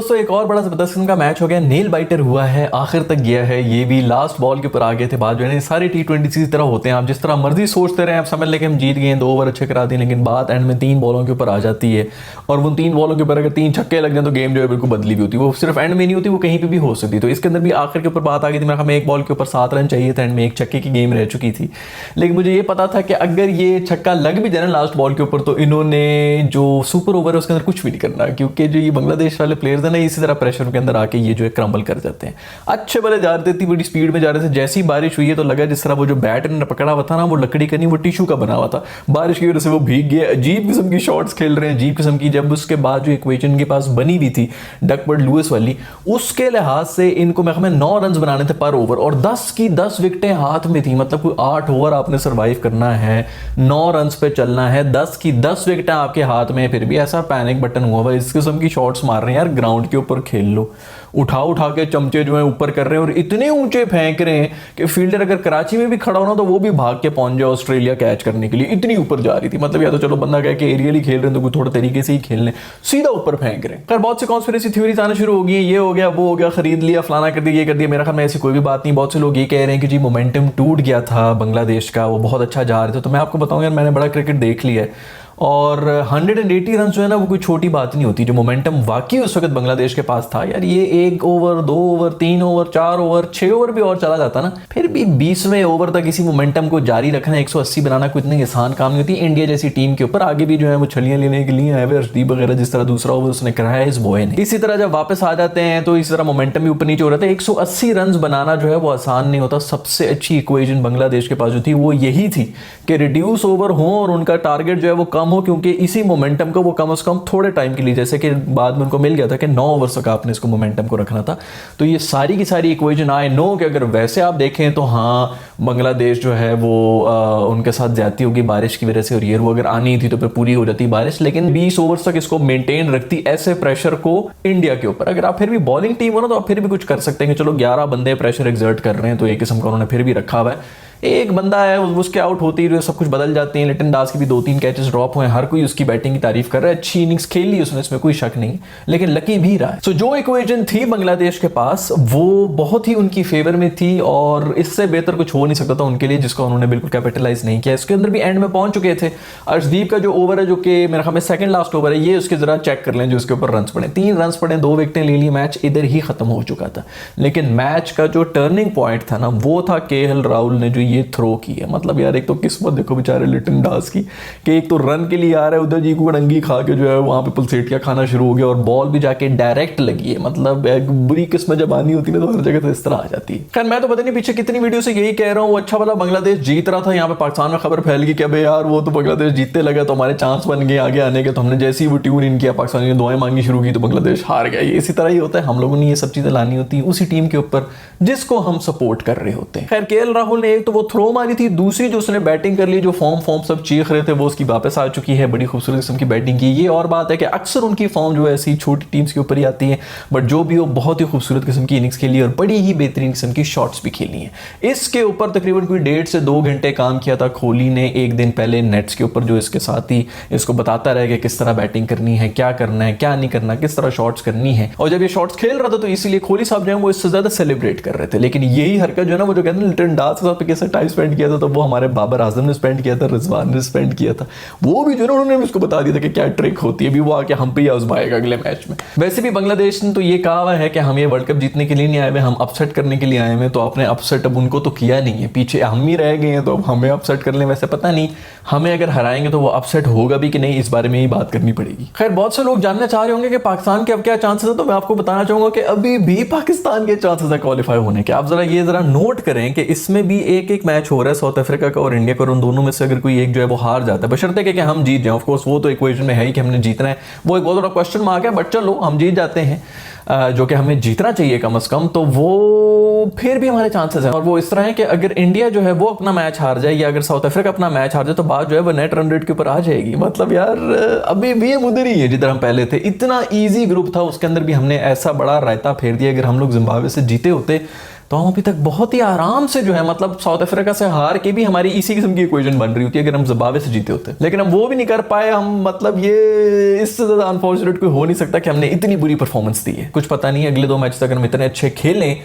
दोस्तों एक और बड़ा जबरदस्त किस्म का मैच हो गया, नेल बाइटर हुआ है, आखिर तक गया है। ये भी लास्ट बॉल के ऊपर आ गए थे। बात जो है सारे T20 की तरह होते हैं, आप जिस तरह मर्जी सोचते रहे, आप समझ लें कि हम जीत गए, 2 ओवर अच्छे करा दिए, लेकिन बात एंड में 3 बॉलों के ऊपर आ जाती है। और वो 3 बॉलों के ऊपर अगर 3 छक्के लग जाए तो गेम जो है बिल्कुल बदली भी होती है। वो सिर्फ एंड में नहीं होती, वो कहीं पर भी हो सकती। तो इसके अंदर भी आखिर के ऊपर बात आ गई थी, मेरे हमें 1 बॉल के ऊपर 7 रन चाहिए थे, एंड में 1 छक्के की गेम रह चुकी थी। लेकिन मुझे ये पता था कि अगर ये छक्का लग भी जाए ना लास्ट बॉल के ऊपर, तो इन्होंने जो सुपर ओवर है उसके अंदर कुछ भी नहीं करना, क्योंकि जो ये बांग्लादेश वाले प्लेयर्स हैं ना, इसी तरह प्रेशर के अंदर आके ये जो है क्रम्बल कर जाते हैं। अच्छे भले जा रहे थे, इतनी बड़ी स्पीड में जा रहे थे, जैसी ही बारिश हुई है तो लगा जिस तरह वो जो बैट इन्होंने पकड़ा हुआ था ना, वो लकड़ी का नहीं, वो टिश्यू का बना हुआ था। बारिश की वजह से वो भीग गए। अजीब किस्म की शॉट्स खेल रहे हैं, अजीब किस्म की। जब उसके बाद जो इक्वेशन के पास बनी हुई थी डकवर्थ लुइस वाली, उसके लिहाज से इनको मैं 9 रन बनाने थे पर ओवर, और 10 की 10 विकेटें हाथ में थी। मतलब कोई 8 ओवर आपने सर्वाइव करना है, 9 रन पे चलना है, 10 की 10 विकेटें आपके हाथ में, फिर भी ऐसा पैनिक बटन हुआ हुआ। इस किस्म की शॉट्स मार रहे हैं यार, ग्राउंड के ऊपर खेल लो। उठा के चमचे जो है ऊपर कर रहे हैं और इतने ऊंचे फेंक रहे हैं कि फील्डर अगर कराची में भी खड़ा होना तो वो भी भाग के पहुंच जाए ऑस्ट्रेलिया कैच करने के लिए, इतनी ऊपर जा रही थी। मतलब या तो चलो बंदा कह के एरियल खेल रहे हैं तो कोई थोड़ा तरीके से ही खेल लें, सीधा ऊपर फेंक रहे हैं। खैर बहुत से कॉन्स्पिरेसी थ्योरीज आना शुरू हो गई है, ये हो गया, वो हो गया, खरीद लिया, फलाना कर दिया, ये कर दिया। मेरा ख्याल में ऐसी कोई भी बात नहीं। बहुत से लोग ये कह रहे हैं कि जी मोमेंटम टूट गया था बांग्लादेश का, वो बहुत अच्छा जा रहे थे। तो मैं आपको बताऊं यार, मैंने बड़ा क्रिकेट देख लिया है, और 180 रन जो है ना, वो कोई छोटी बात नहीं होती। जो मोमेंटम वाकई उस वक्त बांग्लादेश के पास था यार, ये 1 over 2 over 3 over 4 over 6 over भी और चला जाता ना, फिर भी 20वें ओवर तक इसी मोमेंटम को जारी रखना, 180 बनाना कोई इतनी आसान काम नहीं होती। इंडिया जैसी टीम के ऊपर आगे भी जो है वो छलियां लेने के लिए आए हुए, अर्शदीप वगैरह जिस तरह दूसरा ओवर उसने कराया है इस बॉय ने, इसी तरह जब वापस आ जाते हैं तो इस तरह मोमेंटम भी ऊपर नीचे हो रहा था। 180 रन बनाना जो है वो आसान नहीं होता। सबसे अच्छी इक्वेशन बांग्लादेश के पास जो थी वो यही थी कि रिड्यूस ओवर हो और उनका टारगेट जो है वो कम हो, क्योंकि इसी मोमेंटम को वो कम से कम थोड़े टाइम के लिए, जैसे कि बाद में उनको मिल गया था कि 9 ओवर तक आपने इसको मोमेंटम को रखना था। तो ये सारी की सारी इक्वेशन आए नो कि अगर वैसे आप देखें तो हाँ बांग्लादेश जो है वो उनके साथ ज्यादती होगी बारिश की वजह से, और ये वो अगर आनी थी तो फिर पूरी हो जाती बारिश। लेकिन 20 ओवर तक इसको मेंटेन रखती ऐसे प्रेशर को इंडिया के ऊपर। अगर आप फिर भी बॉलिंग टीम हो ना तो आप फिर भी कुछ कर सकते हैं कि चलो 11 बंदे प्रेशर एक्सर्ट कर रहे हैं, तो एक किस्म का उन्होंने फिर भी रखा हुआ है। एक बंदा है उसके आउट होती है, सब कुछ बदल जाते हैं। लिटन दास की भी 2-3 कैचेस ड्रॉप हुए, हर कोई उसकी बैटिंग की तारीफ कर रहा है। अच्छी इनिंग्स खेली उसने, इसमें कोई शक नहीं, लेकिन लकी भी रहा है। सो जो इक्वेशन थी बांग्लादेश के पास वो बहुत ही उनकी फेवर में थी, और इससे बेहतर कुछ हो नहीं सकता था उनके लिए, जिसको उन्होंने बिल्कुल कैपिटलाइज नहीं किया। इसके अंदर भी एंड में पहुंच चुके थे। अर्शदीप का जो ओवर है, जो कि मेरे ख्याल में सेकंड लास्ट ओवर है, ये उसके जरा चेक कर लें जो उसके ऊपर रन पड़े, 3 रन पड़े, 2 विकेटें ले ली, मैच इधर ही खत्म हो चुका था। लेकिन मैच का जो टर्निंग पॉइंट था ना, वो था केएल राहुल ने जो ये थ्रो की है। मतलब यार एक तो किस्मत देखो बेचारे लिटन दास की, कि एक तो रन के लिए आ रहा है, उधर जी को अड़ंगी खा के जो है वहां पे पलसेटिया खाना शुरू हो गया, और बॉल भी जाके डायरेक्ट लगी है। मतलब एक बुरी किस्मत जब आनी होती है ना तो हर जगह तो इस तरह आ जाती है। खैर मैं तो पता नहीं पीछे कितनी वीडियो से यही कह रहा हूँ, अच्छा वाला बांग्लादेश जीत रहा था, यहाँ पे पाकिस्तान में खबर फैल गई कि अबे यार वो तो बांग्लादेश जीतते लगा तो हमारे चांस बन गए आगे आने के। तो हमने जैसे ही वो ट्यून इन किया, पाकिस्तान ने दुआएं मांगी शुरू की, तो बांग्लादेश हार गया। ये इसी तरह ही होता है, हम लोगों ने ये सब चीजें लानी होती है उसी टीम के ऊपर जिसको हम सपोर्ट कर रहे होते हैं। खैर केएल राहुल ने एक तो वो थ्रो मारी थी, दूसरी जो उसने बैटिंग कर ली, जो फॉर्म सब चीख रहे थे वो उसकी वापस आ चुकी है। बड़ी खूबसूरत किस्म की बैटिंग की। ये और बात है कि अक्सर उनकी फॉर्म जो है ऐसी छोटी टीम्स के ऊपर ही आती है, बट जो भी हो बहुत ही खूबसूरत किस्म की इनिंग्स खेली और बड़ी ही बेहतरीन किस्म की शॉट्स भी खेली हैं। इसके ऊपर तकरीबन कोई 1.5 से 2 घंटे काम किया था कोहली ने एक दिन पहले नेट्स के ऊपर, जो इसके साथ ही इसको बताता रहे कि किस तरह बैटिंग करनी है, क्या करना है, क्या नहीं करना, किस तरह शॉट्स करनी है। और जब ये शॉट्स खेल रहा था तो इसीलिए कोहली साहब जो है वो इससे ज्यादा सेलिब्रेट कर रहे थे। लेकिन यही हरकत जो है ना, वो जो कहते हैं लिटन दास के साथ कैसे टाइम स्पेंड किया था, तो वो हमारे बाबर आजम ने स्पेंड किया था, रिजवान ने स्पेंड किया था, वो भी जो है उन्होंने उसको बता दिया था कि क्या ट्रिक होती है। भी वो आके हम पे आजमाएगा अगले मैच में। वैसे भी बांग्लादेश ने तो ये कहा हुआ है कि हम ये वर्ल्ड कप जीतने के लिए नहीं आए हुए, हम अपसेट करने के लिए आए हुए। तो आपने अपसेट अब उनको तो किया नहीं है, पीछे हम ही रह गए हैं, तो अब हमें अपसेट कर लें। वैसे पता नहीं हमें अगर हराएंगे तो वो अपसेट होगा भी कि नहीं, इस बारे में ही बात करनी पड़ेगी। खैर बहुत से लोग जानना चाह रहे होंगे कि पाकिस्तान के अब क्या चांसेस है, तो मैं आपको बताना चाहूंगा कि अभी भी पाकिस्तान के चांसेस है क्वालिफाई होने के। आप जरा नोट करें कि इसमें भी एक मैच हो रहा है साउथ अफ्रीका का और इंडिया का, और उन दोनों में से अगर कोई एक जो है वो हार जाता है, बशर्ते कि हम जीत जाएं। ऑफ कोर्स वो तो इक्वेशन में है ही कि हमने जीतना है, वो एक बहुत बड़ा क्वेश्चन मार्क है, बट चलो हम जीत जाते हैं, जो कि हमें जीतना चाहिए कम से कम, तो वो फिर भी हमारे चांसेस हैं। और वो इस तरह है कि अगर इंडिया जो है वो अपना मैच हार जाए या अगर साउथ अफ्रीका अपना मैच हार जाए तो बात जो है वो नेट रन रेट के ऊपर आ जाएगी। मतलब यार अभी भी हम उधर ही है जिधर हम पहले थे। इतना ईजी ग्रुप था, उसके अंदर भी हमने ऐसा बड़ा रायता फेर दिया। अगर हम लोग जिम्बाब्वे से जीते होते तो हम अभी तक बहुत ही आराम से जो है मतलब साउथ अफ्रीका से हार के भी हमारी इसी किस्म की इक्वेशन बन रही होती है अगर हम जिम्बाब्वे से जीते होते, लेकिन हम वो भी नहीं कर पाए। हम मतलब ये इससे ज्यादा अनफॉर्चुनेट कोई हो नहीं सकता कि हमने इतनी बुरी परफॉर्मेंस दी है। कुछ पता नहीं अगले 2 मैच अगर हम इतने अच्छे खेलें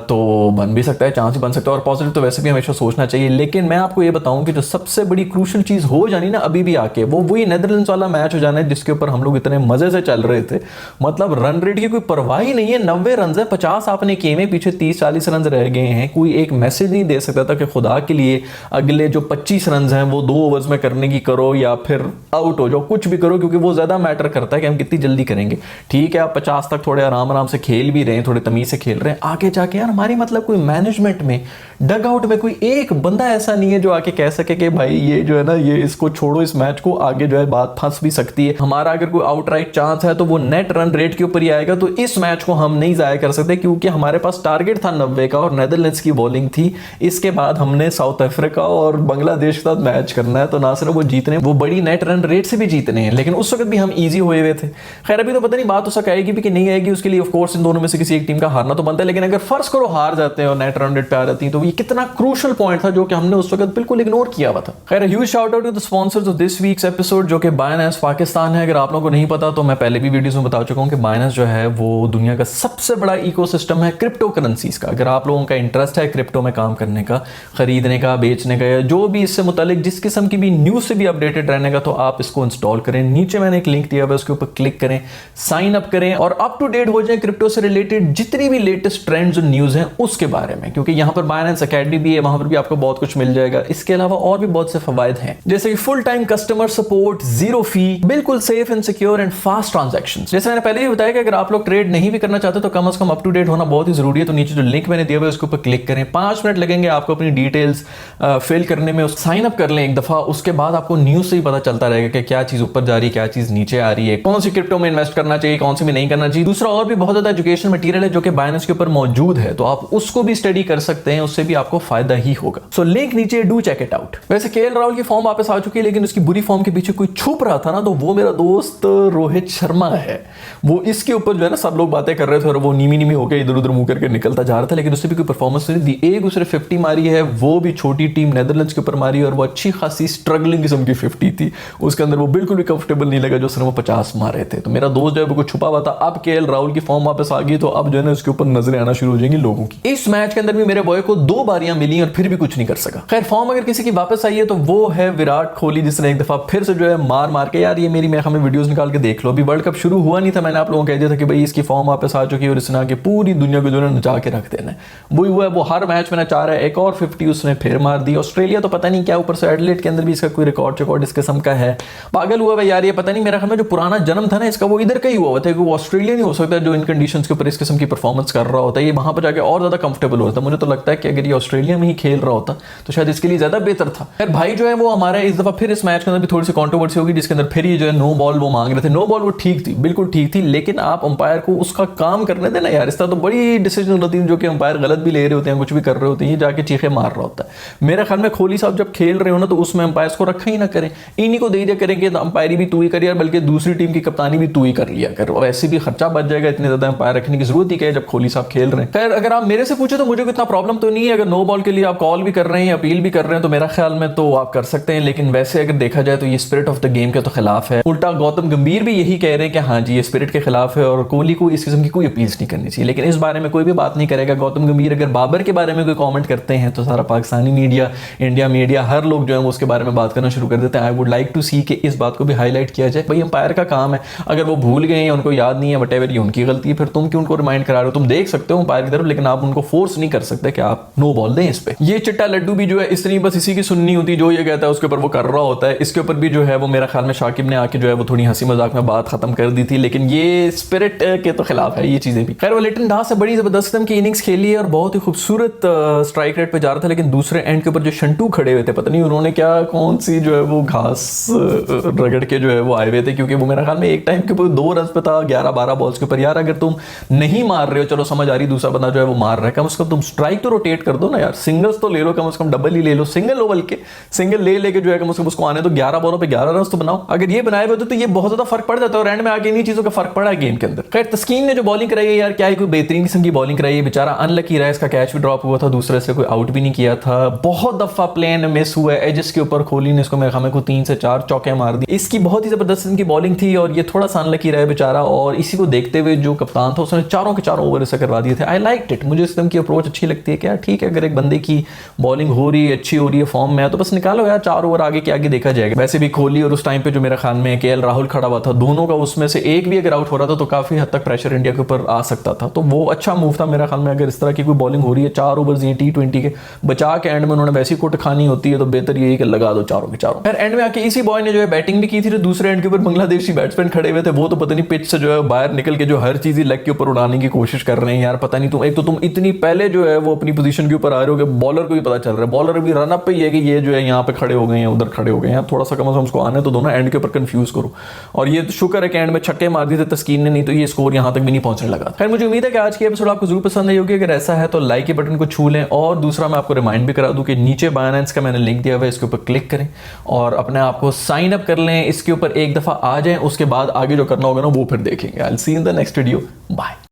तो बन भी सकता है, चांस ही बन सकता है, और पॉजिटिव तो वैसे भी हमेशा सोचना चाहिए। लेकिन मैं आपको ये बताऊं कि जो सबसे बड़ी क्रूशल चीज हो जानी ना अभी भी आके, वो वही नेदरलैंड्स वाला मैच हो जाना है जिसके ऊपर हम लोग इतने मजे से चल रहे थे। मतलब रन रेट की कोई परवाह ही नहीं है, 90 रन है, 50 आपने किए में, पीछे 30-40 रन रह गए हैं। कोई एक मैसेज नहीं दे सकता था कि खुदा के लिए अगले जो 25 रन हैं वो 2 ओवर्स में करने की करो या फिर आउट हो जाओ, कुछ भी करो, क्योंकि वो ज्यादा मैटर करता है कि हम कितनी जल्दी करेंगे। ठीक है आप 50 तक थोड़े आराम आराम से खेल भी रहे हैं, थोड़े तमीज से खेल रहे हैं, आगे जाके यार हमारी मतलब कोई मैनेजमेंट में, डग आउट में कोई एक बंदा ऐसा नहीं है जो आके कह सके कि भाई ये जो है ना ये इसको छोड़ो, इस मैच को, आगे जो है बात फंस भी सकती है। हमारा अगर कोई आउटराइट चांस है तो वो नेट रन रेट के ऊपर ही आएगा। तो इस मैच को हम नहीं जाया कर सकते क्योंकि हमारे पास टारगेट था 90 का और नेदरलैंड्स की बॉलिंग थी। इसके बाद हमने साउथ अफ्रीका और बांग्लादेश के साथ मैच करना है, तो ना सिर्फ वो जीतने, वो बड़ी नेट रन रेट से भी जीतने हैं। लेकिन उस वक्त भी हम ईजी हुए हुए थे। खैर अभी तो पता नहीं बात उस वक्त आएगी भी कि नहीं आएगी, उसके लिए ऑफकोर्स इन दोनों में से किसी एक टीम का हारना तो बनता है। लेकिन अगर फर्स्ट करो हार जाते हैं और नेट रन रेट पे आ जाती है तो ये कितना क्रूशल पॉइंट था जो कि हमने उस वक्त बिल्कुल इग्नोर किया हुआ था। खैर huge shout out to the sponsors of this week's episode जो कि बायनेंस पाकिस्तान है। अगर आप लोगों को नहीं पता तो मैं पहले भी वीडियोस में बता चुका हूं कि बायनेंस जो है वो दुनिया का सबसे बड़ा इकोसिस्टम है क्रिप्टो करेंसीज का। अगर आप लोगों का इंटरेस्ट है क्रिप्टो में काम करने का, खरीदने का, बेचने का, या जो भी इससे मुतालिक जिस किस्म की भी न्यूज से भी अपडेटेड रहने का, तो आप इसको इंस्टॉल करें। नीचे मैंने एक लिंक दिया हुआ है, उसके ऊपर क्लिक करें, साइन अप करें और अप टू डेट हो जाए क्रिप्टो से रिलेटेड जितनी भी लेटेस्ट ट्रेंड्स और न्यूज हैं उसके बारे में, क्योंकि यहाँ पर बायनेंस एकेडमी भी है, वहां पर भी आपको बहुत कुछ मिल जाएगा। इसके अलावा और भी बहुत से फवायद हैं, जैसे कि full time customer support, zero fee, बिल्कुल safe and secure and fast transactions. जैसे मैंने पहले भी बताया कि अगर आप लोग ट्रेड नहीं भी करना चाहते तो कम से कम अप टू डेट होना बहुत ही जरूरी है। तो नीचे जो लिंक मैंने दिया हुआ है उसके ऊपर क्लिक करें, 5 मिनट लगेंगे आपको अपनी डिटेल्स फिल करने में, साइन अप कर लें एक दफा, उसके बाद आपको न्यूज से ही पता चलता रहेगा कि क्या चीज ऊपर जा रही है, क्या चीज नीचे आ रही है, कौन सी क्रिप्टो में इन्वेस्ट करना चाहिए, कौन सी में नहीं करना चाहिए। दूसरा और भी बहुत ज्यादा एजुकेशन मटेरियल है जो कि बायनेंस के ऊपर मौजूद है, तो आप उसको भी स्टडी कर सकते हैं, उससे भी आपको फायदा ही होगा। सो लिंक नीचे, डू चेक इट आउट। वैसे केएल राहुल की फॉर्म वापस आ चुकी है, लेकिन उसकी बुरी फॉर्म के पीछे कोई छुप रहा था ना, तो वो मेरा दोस्त रोहित शर्मा है। वो इसके ऊपर जो है ना सब लोग बातें कर रहे थे और वो नीमी नीमी होकर इधर उधर मुंह करके निकलता जा रहा था, लेकिन उससे भी कोई परफॉर्मेंस नहीं दी। एक दूसरे 50 मारी है, वो भी छोटी टीम नेदरलैंड्स के ऊपर मारी, और वो अच्छी खासी स्ट्रगलिंग किस्म की 50 थी। उसके अंदर वो बिल्कुल भी कंफर्टेबल नहीं लगा जो उसने वो 50 मारे थे। तो मेरा दोस्त जो है वो छुपा हुआ था। अब केएल राहुल की फॉर्म वापस आ गई, तो अब जो है ना उसके ऊपर नजरें आना शुरू हो जाएंगी लोगों की। इस मैच के अंदर भी मेरे बॉय को 2 बारियां मिली और फिर भी कुछ नहीं कर सका। खैर फॉर्म अगर किसी की वापस आई है तो वो है विराट कोहली, जिसने एक दफा फिर से जो है मार मार के, यार ये मेरी मैं हमें वीडियोस निकाल के देख लो, अभी वर्ल्ड कप शुरू हुआ नहीं था, मैंने आप लोगों को कह दिया था कि भाई इसकी फॉर्म वापस आ चुकी है और इसने आके पूरी दुनिया को जो है नचा के रख देना है। वही हुआ है, वो हर मैच में नचा रहा है। एक और 50 उसने फिर मार दी। ऑस्ट्रेलिया तो पता नहीं क्या, ऊपर से एडिलेड के अंदर भी इसका कोई रिकॉर्ड इस किस्म का है। पागल हुआ भाई यार, ये पता नहीं, मेरा ख्याल में जो पुराना जन्म था ना इसका वो इधर का ही हुआ था, वो ऑस्ट्रेलिया नहीं हो सकता जो इन कंडीशंस के ऊपर इस किस्म की परफॉर्मेंस कर रहा होता है। ये वहां पर जाके और ज्यादा कंफर्टेबल होता है। मुझे तो लगता है कि अगर ये ऑस्ट्रेलिया में ही खेल रहा होता तो शायद इसके लिए ज्यादा बेहतर था। खैर भाई जो है वो हमारे इस दफा फिर इस मैच के अंदर भी थोड़ी सी कंट्रोवर्सी होगी, जिसके अंदर फिर ये जो है नो बॉल वो मांग रहे थे। नो बॉल वो ठीक थी, बिल्कुल ठीक थी, लेकिन आप अंपायर को उसका काम करने देना यार। इस तरह तो बड़ी डिसीजन होती है जो कि अंपायर गलत भी ले रहे होते हैं, कुछ भी कर रहे होते हैं, ये जाके चीखे मार रहा होता है। मेरे ख्याल में कोहली साहब जब खेल रहे हो ना तो उसमें अंपायर्स को रखा ही ना करें, इन्हीं को दे दिया करेंगे, तो अंपायरी भी तू ही करिए, बल्कि दूसरी टीम की कप्तानी भी तू ही कर लिया कर, वैसे भी खर्चा बच जाएगा। इतने ज्यादा अंपायर रखने की जरूरत ही क्या है जब कोहली साहब खेल रहे हैं। खैर अगर आप मेरे से पूछे तो मुझे इतना प्रॉब्लम तो नहीं है, अगर नो बॉल के लिए आप कॉल भी कर रहे हैं, अपील भी कर रहे हैं, तो मेरा ख्याल में तो आप कर सकते हैं। लेकिन वैसे अगर देखा जाए तो ये स्पिरिट ऑफ द गेम के तो खिलाफ है। उल्टा गौतम गंभीर भी यही कह रहे हैं कि हाँ जी ये स्पिरिट के खिलाफ है और कोहली को इस किस्म की कोई अपील नहीं करनी चाहिए। लेकिन इस बारे में कोई भी बात नहीं करेगा गौतम गंभीर। अगर बाबर के बारे में कोई कमेंट करते हैं तो सारा पाकिस्तानी मीडिया, इंडिया मीडिया, हर लोग जो है उसके बारे में बात करना शुरू कर देते हैं। आई वुड लाइक टू सी कि इस बात को भी हाईलाइट किया जाए। भाई अंपायर का काम है, अगर वो भूल गए हैं, उनको याद नहीं है, वटेवर, ये उनकी गलती है, फिर तुम क्यों उनको रिमाइंड करा रहे हो? तुम देख सकते हो अंपायर की तरफ, लेकिन आप उनको फोर्स नहीं कर सकते कि आप नो बॉल दें इस पे। ये चिट्टा लड्डू भी जो है इसलिए बस इसी की सुननी होती, जो ये कहता है उसके ऊपर वो कर रहा होता है। इसके ऊपर भी जो है वो मेरा ख्याल में शाकिब ने आके जो है वो थोड़ी हंसी मजाक में बात खत्म कर दी थी, लेकिन ये स्पिरिट के तो खिलाफ है ये चीजें भी। खैर वो लिटन दास से बड़ी जबरदस्त की इनिंग्स खेली है और बहुत ही खूबसूरत स्ट्राइक रेट पे जा रहा था, लेकिन दूसरे एंड के ऊपर जो शंटू खड़े हुए थे, पता नहीं उन्होंने क्या कौन सी जो है वो घास रगड़ के जो है वो आए हुए थे, क्योंकि वो मेरा ख्याल में एक टाइम के ऊपर 2 रन पे था 11-12 बॉल्स के ऊपर। यार अगर तुम नहीं मार रहे हो, चलो समझ आ रही, दूसरा बंदा जो है वो मार रहा है, कम से कम तुम स्ट्राइक तो रोटेट कर दो ना यार, सिंगल्स तो ले लो, कम से कम डबल ही ले लो, सिंगल ओवल के सिंगल ले लेके जो है कम से कम उसको आने तो 11 बॉलों पे 11 रन तो बनाओ। अगर ये बनाए हुए तो ये बहुत ज्यादा फर्क पड़ जाता है और एंड में आगे इन्हीं चीजों का फर्क पड़ा है गेम के अंदर। खैर तस्कीन ने जो बॉलिंग कराई है यार, क्या ही कोई बेहतरीन किस्म की बॉलिंग कराई है, बेचारा अनलकी रहा, इसका कैच भी ड्रॉप हुआ था, दूसरे से कोई आउट भी नहीं किया था, बहुत दफा प्लेन मिस हुआ है एजेस के ऊपर, कोहली ने इसको मेरे ख्याल में 3 से 4 चौके मार दी। इसकी बहुत ही जबरदस्त इनकी बॉलिंग थी और ये थोड़ा सा अनलकी रहा है बेचारा, और इसी को देखते हुए जो कप्तान था उसने चारों के चारों ओवर इसे करवा दिए थे। आई लाइक इट, मुझे इस तरह की अप्रोच अच्छी लगती है कि यार ठीक है, अगर एक बंदे की बॉलिंग हो रही है, अच्छी हो रही है, फॉर्म में है, तो बस निकालो यार 4 ओवर आगे के आगे देखा जाएगा। वैसे भी कोहली और उस टाइम पे जो मेरे ख्याल में केएल राहुल खड़ा हुआ था, दोनों का उसमें से एक भी अगर आउट हो रहा था तो काफी हद तक प्रेशर इंडिया के ऊपर आ सकता था, तो वो अच्छा मूव था मेरा ख्याल में। अगर इस तरह की कोई बॉलिंग हो रही है 4 ओवर ये T20 के बचा के एंड में उन्होंने वैसी कुट खानी होती है तो बेहतर यही कि लगा दो चारों के चारों। फिर एंड में आके इसी बॉय ने जो है बैटिंग भी की थी, तो दूसरे एंड के ऊपर बांग्लादेशी बैट्समैन खड़े हुए थे, वो तो पता नहीं पिच से जो है बाहर निकल के जो हर चीज लेग के ऊपर उड़ाने की कोशिश कर रहे हैं यार। पता नहीं तुम, एक तो तुम इतनी पहले जो है वो अपनी पोजीशन के ऊपर आ रहे हो कि बॉलर को भी पता चल रहा है, बॉलर भी रन अप पे ही है कि ये जो है यहाँ पे खड़े हो गए हैं, उधर खड़े हो गए हैं, थोड़ा सा कम से कम उसको आने तो दोनों एंड के ऊपर कंफ्यूज करो। और ये शुक्र है कि एंड में छक्के मार दिए थे तस्कीन ने, नहीं तो ये स्कोर यहाँ तक भी नहीं पहुंचने लगा। खैर मुझे उम्मीद है कि आज की एपिसोड आपको जरूर पसंद आई होगी, अगर ऐसा है तो लाइक के बटन को छू लें, और दूसरा मैं आपको रिमाइंड भी करा दूं कि नीचे बायनेंस का मैंने लिंक दिया हुआ है, इसके ऊपर क्लिक करें और अपने आप को साइन अप कर लें, इसके ऊपर एक दफा आ जाएं, उसके बाद आगे जो करना होगा ना वो फिर देखेंगे। I will see you in the next video, bye.